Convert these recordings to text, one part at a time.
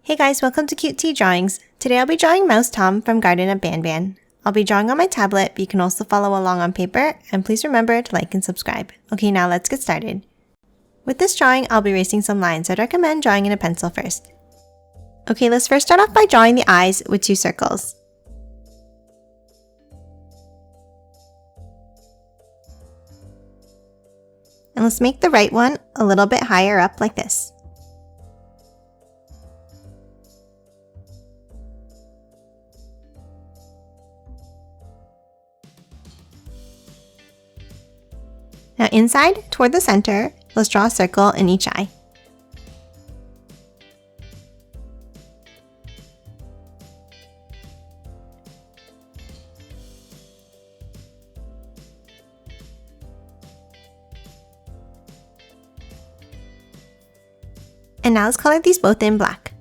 Hey guys, welcome to Cute Tea Drawings. Today I'll be drawing Mouse Tom from Garten of Banban. I'll be drawing on my tablet, but you can also follow along on paper, and please remember to like and subscribe. Okay, now let's get started. With this drawing, I'll be erasing some lines, so I'd recommend drawing in a pencil first. Okay, let's first start off by drawing the eyes with 2 circles. And let's make the right one a little bit higher up like this. Now inside, toward the center, let's draw a circle in each eye. And now let's color these both in black.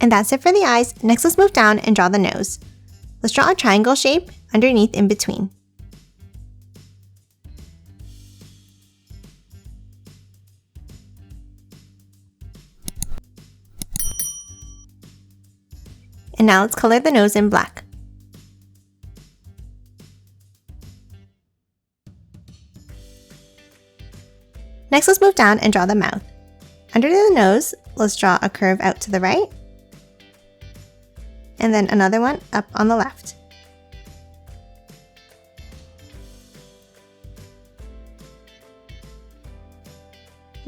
And that's it for the eyes. Next, let's move down and draw the nose. Let's draw a triangle shape underneath in between. And now let's color the nose in black. Next, let's move down and draw the mouth. Under the nose, let's draw a curve out to the right, and then another one up on the left.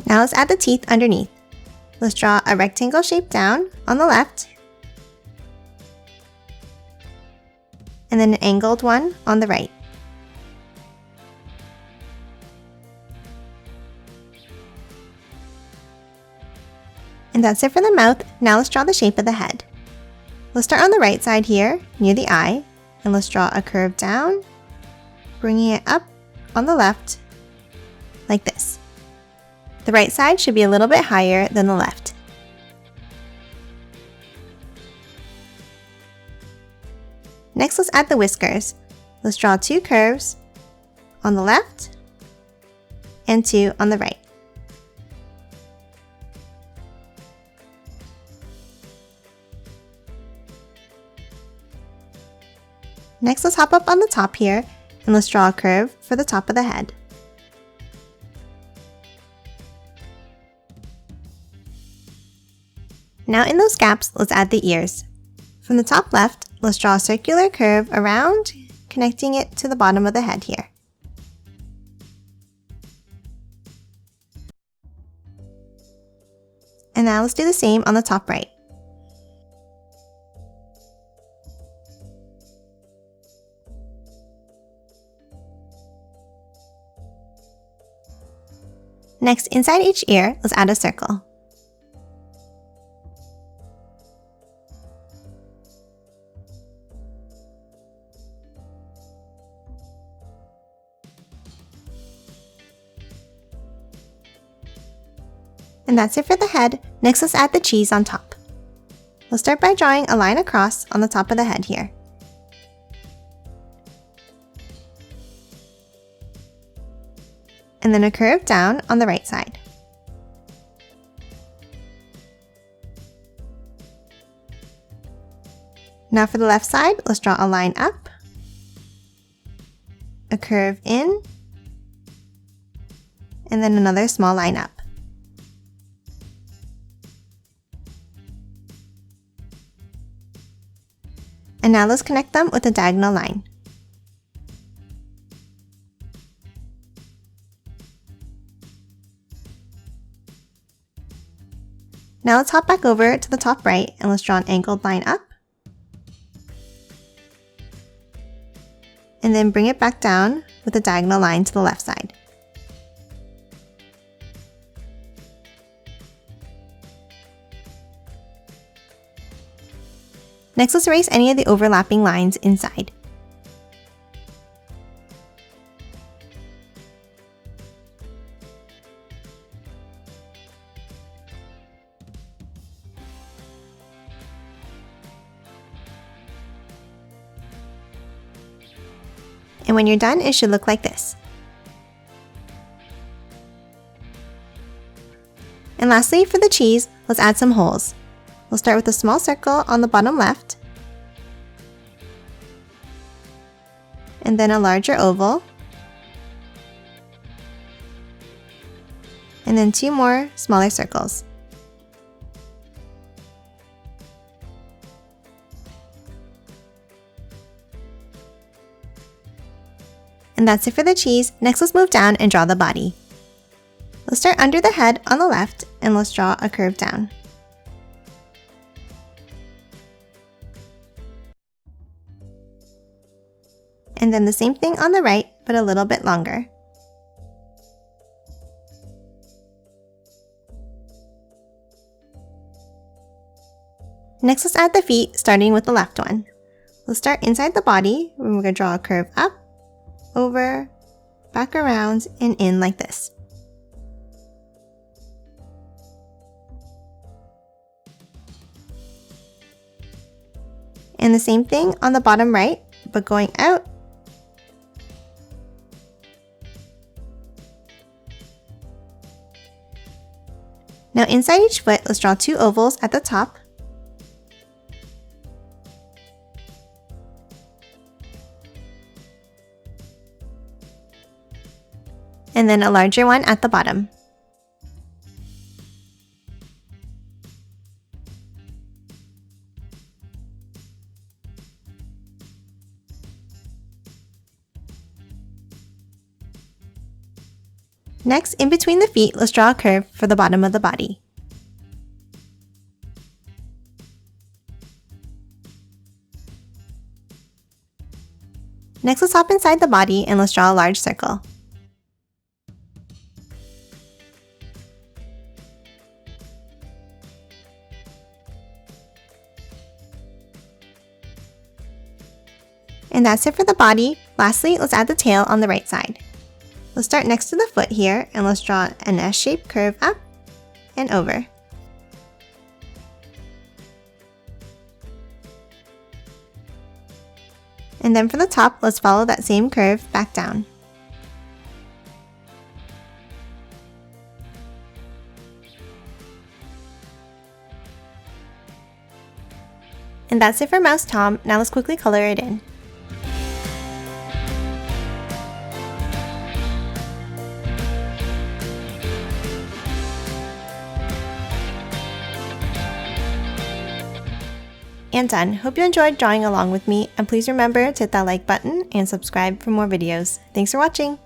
Now let's add the teeth underneath. Let's draw a rectangle shape down on the left, and then an angled one on the right. And that's it for the mouth. Now let's draw the shape of the head. Let's start on the right side here, near the eye, and let's draw a curve down, bringing it up on the left, like this. The right side should be a little bit higher than the left. Next, let's add the whiskers. Let's draw 2 curves on the left and 2 on the right. Next, let's hop up on the top here, and let's draw a curve for the top of the head. Now in those gaps, let's add the ears. From the top left, let's draw a circular curve around, connecting it to the bottom of the head here. And now let's do the same on the top right. Next, inside each ear, let's add a circle. And that's it for the head. Next, let's add the cheese on top. We'll start by drawing a line across on the top of the head here. And then a curve down on the right side. Now for the left side, let's draw a line up, a curve in, and then another small line up. And now let's connect them with a diagonal line. Now let's hop back over to the top right and let's draw an angled line up. And then bring it back down with a diagonal line to the left side. Next, let's erase any of the overlapping lines inside. And when you're done, it should look like this. And lastly, for the cheese, let's add some holes. We'll start with a small circle on the bottom left, and then a larger oval, and then 2 more smaller circles. And that's it for the cheese. Next, let's move down and draw the body. Let's start under the head on the left, and let's draw a curve down. And then the same thing on the right, but a little bit longer. Next, let's add the feet, starting with the left one. Let's start inside the body, and we're going to draw a curve up, over, back around, and in like this. And the same thing on the bottom right, but going out. Now inside each foot, let's draw 2 ovals at the top. And then a larger one at the bottom. Next, in between the feet, let's draw a curve for the bottom of the body. Next, let's hop inside the body and let's draw a large circle. And that's it for the body. Lastly, let's add the tail on the right side. Let's start next to the foot here, and let's draw an S-shaped curve up and over. And then for the top, let's follow that same curve back down. And that's it for Mouse Tom. Now let's quickly color it in. And done. Hope you enjoyed drawing along with me, and please remember to hit that like button and subscribe for more videos. Thanks for watching!